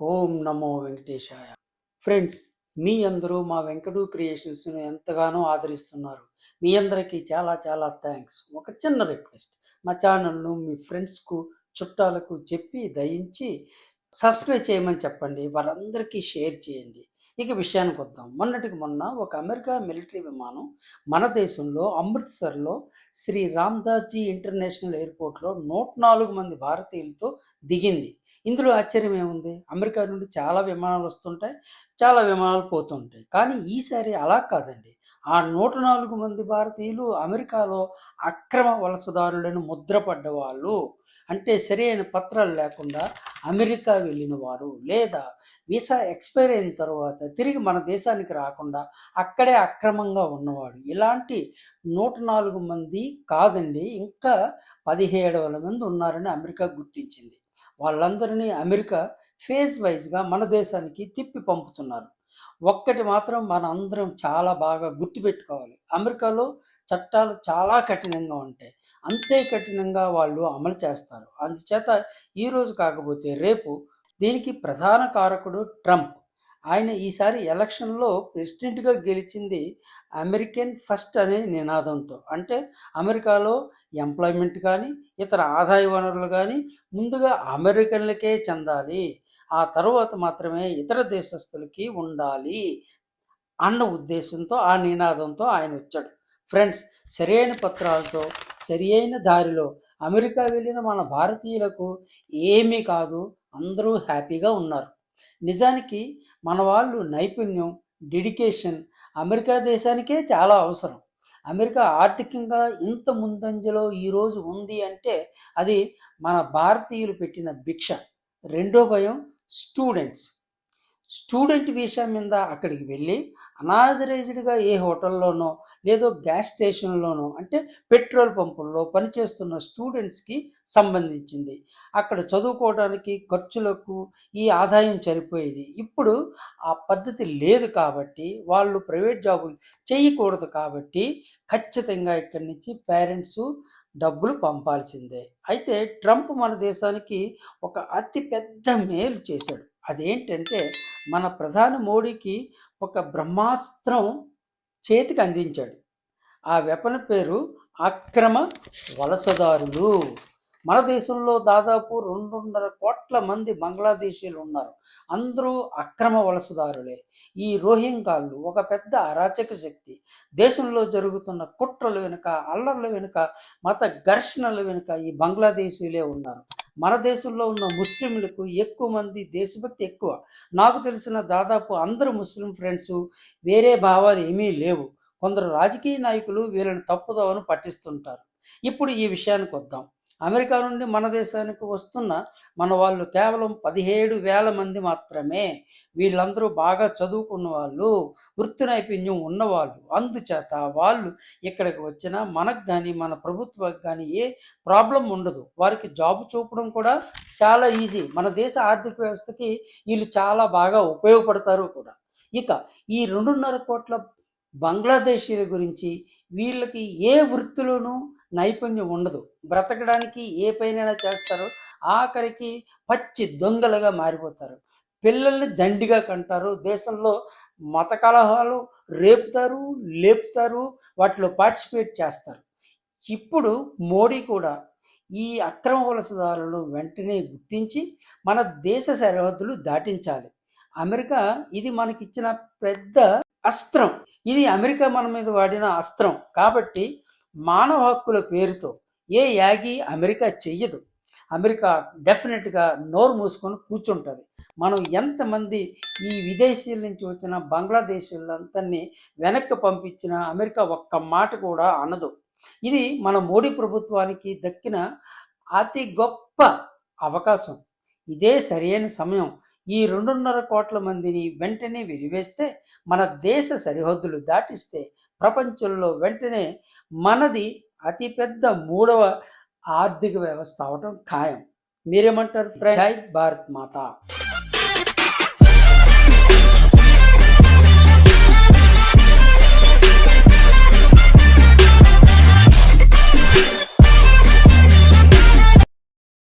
ఓం నమో వెంకటేశాయ. Friends, మీ అందరూ మా వెంకటు క్రియేషన్స్ను ఎంతగానో ఆదరిస్తున్నారు. మీ అందరికీ చాలా చాలా థ్యాంక్స్. ఒక చిన్న రిక్వెస్ట్, మా ఛానల్ను మీ ఫ్రెండ్స్కు చుట్టాలకు చెప్పి దయించి సబ్స్క్రైబ్ చేయమని చెప్పండి. వారందరికీ షేర్ చేయండి. ఇక విషయానికి వద్దాం. మొన్నటికి మొన్న ఒక అమెరికా మిలిటరీ విమానం మన దేశంలో అమృత్సర్లో శ్రీ రామ్దాస్జీ ఇంటర్నేషనల్ ఎయిర్పోర్ట్లో 104 మంది భారతీయులతో దిగింది. ఇందులో ఆశ్చర్యం ఏముంది? అమెరికా నుండి చాలా విమానాలు వస్తుంటాయి, చాలా విమానాలు పోతుంటాయి. కానీ ఈసారి అలా కాదండి. ఆ 104 మంది భారతీయులు అమెరికాలో అక్రమ వలసదారులను ముద్రపడ్డ వాళ్ళు, అంటే సరైన పత్రాలు లేకుండా అమెరికా వెళ్ళిన వారు, లేదా వీసా ఎక్స్పైర్ అయిన తర్వాత తిరిగి మన దేశానికి రాకుండా అక్కడే అక్రమంగా ఉన్నవాడు, ఇలాంటి 104 మంది కాదండి, ఇంకా 17,000 మంది ఉన్నారని అమెరికా గుర్తించింది. వాళ్ళందరినీ అమెరికా ఫేజ్ వైజ్గా మన దేశానికి తిప్పి పంపుతున్నారు. ఒక్కటి మాత్రం మన అందరం చాలా బాగా గుర్తుపెట్టుకోవాలి, అమెరికాలో చట్టాలు చాలా కఠినంగా ఉంటాయి. అంతే కఠినంగా వాళ్ళు అమలు చేస్తారు. అందుచేత ఈరోజు కాకపోతే రేపు దీనికి ప్రధాన కారకుడు ట్రంప్. ఆయన ఈసారి ఎలక్షన్లో ప్రెసిడెంట్గా గెలిచింది అమెరికన్ ఫస్ట్ అనే నినాదంతో. అంటే అమెరికాలో ఎంప్లాయ్మెంట్ కానీ ఇతర ఆదాయ వనరులు కానీ ముందుగా అమెరికన్లకే చెందాలి, ఆ తర్వాత మాత్రమే ఇతర దేశస్తులకి ఉండాలి అన్న ఉద్దేశంతో, ఆ నినాదంతో ఆయన వచ్చాడు. ఫ్రెండ్స్, సరైన పత్రాలతో సరియైన దారిలో అమెరికా వెళ్ళిన మన భారతీయులకు ఏమీ కాదు, అందరూ హ్యాపీగా ఉన్నారు. నిజానికి మన వాళ్ళు నైపుణ్యం, డెడికేషన్ అమెరికా దేశానికే చాలా అవసరం. అమెరికా ఆర్థికంగా ఇంత ముందంజలో ఈరోజు ఉంది అంటే అది మన భారతీయులు పెట్టిన భిక్ష. రెండో భయం స్టూడెంట్ వీసా మీద అక్కడికి వెళ్ళి అనాథరైజ్డ్గా ఏ హోటల్లోనో లేదో గ్యాస్ స్టేషన్లోనో, అంటే పెట్రోల్ పంపుల్లో పనిచేస్తున్న స్టూడెంట్స్కి సంబంధించింది. అక్కడ చదువుకోవడానికి ఖర్చులకు ఈ ఆదాయం సరిపోయేది. ఇప్పుడు ఆ పద్ధతి లేదు కాబట్టి, వాళ్ళు ప్రైవేట్ జాబులు చేయకూడదు కాబట్టి ఖచ్చితంగా ఇక్కడి నుంచి పేరెంట్స్ డబ్బులు పంపాల్సిందే. అయితే ట్రంప్ మన దేశానికి ఒక అతి పెద్ద మేలు చేశాడు. అదేంటంటే, మన ప్రధాని మోడీకి ఒక బ్రహ్మాస్త్రం చేతికి అందించాడు. ఆ వెపన్ పేరు అక్రమ వలసదారులు. మన దేశంలో దాదాపు 2.5 కోట్ల మంది బంగ్లాదేశీయులు ఉన్నారు. అందరూ అక్రమ వలసదారులే. ఈ రోహింగ్యాలు ఒక పెద్ద అరాచక శక్తి. దేశంలో జరుగుతున్న కుట్రల వెనుక, అల్లర్ల వెనుక, మత ఘర్షణల వెనుక ఈ బంగ్లాదేశీయులే ఉన్నారు. మన దేశంలో ఉన్న ముస్లింలకు ఎక్కువ మంది దేశభక్తి ఎక్కువ. నాకు తెలిసిన దాదాపు అందరు ముస్లిం ఫ్రెండ్స్ వేరే భావాలు ఏమీ లేవు. కొందరు రాజకీయ నాయకులు వీళ్ళని తప్పుదోవను పట్టిస్తుంటారు. ఇప్పుడు ఈ విషయానికి వద్దాం. అమెరికా నుండి మన దేశానికి వస్తున్న మన వాళ్ళు కేవలం 17,000 మంది మాత్రమే. వీళ్ళందరూ బాగా చదువుకున్న వాళ్ళు, వృత్తి నైపుణ్యం ఉన్నవాళ్ళు. అందుచేత వాళ్ళు ఇక్కడికి వచ్చినా మనకు కానీ మన ప్రభుత్వానికి కానీ ఏ ప్రాబ్లం ఉండదు. వారికి జాబ్ చూపడం కూడా చాలా ఈజీ. మన దేశ ఆర్థిక వ్యవస్థకి వీళ్ళు చాలా బాగా ఉపయోగపడతారు కూడా. ఇక ఈ 2.5 కోట్ల బంగ్లాదేశీల గురించి, వీళ్ళకి ఏ వృత్తిలోనూ నైపుణ్యం ఉండదు. బ్రతకడానికి ఏ పైన చేస్తారో, ఆఖరికి పచ్చి దొంగలుగా మారిపోతారు. పిల్లల్ని దండిగా కంటారు. దేశంలో మత కలహాలు రేపుతారు, లేపుతారు, వాటిలో పార్టిసిపేట్ చేస్తారు. ఇప్పుడు మోడీ కూడా ఈ అక్రమ వలసదారులను వెంటనే గుర్తించి మన దేశ సరిహద్దులు దాటించాలి. అమెరికా ఇది మనకిచ్చిన పెద్ద అస్త్రం. ఇది అమెరికా మన మీద వాడిన అస్త్రం కాబట్టి మానవ హక్కుల పేరుతో ఏ యాగి అమెరికా చెయ్యదు. అమెరికా డెఫినెట్గా నోరు మూసుకొని కూర్చుంటుంది. మనం ఎంతమంది ఈ విదేశీయుల నుంచి వచ్చిన బంగ్లాదేశీయులందరినీ వెనక్కి పంపించిన అమెరికా ఒక్క మాట కూడా అనదు. ఇది మన మోడీ ప్రభుత్వానికి దక్కిన అతి గొప్ప అవకాశం. ఇదే సరైన సమయం. ఈ 2.5 కోట్ల మందిని వెంటనే వెలివేస్తే, మన దేశ సరిహద్దులు దాటిస్తే ప్రపంచంలో వెంటనే మనది అతిపెద్ద 3వ ఆర్థిక వ్యవస్థ అవటం ఖాయం. మీరేమంటారు ఫ్రెండ్స్? జై భారత్ మాత.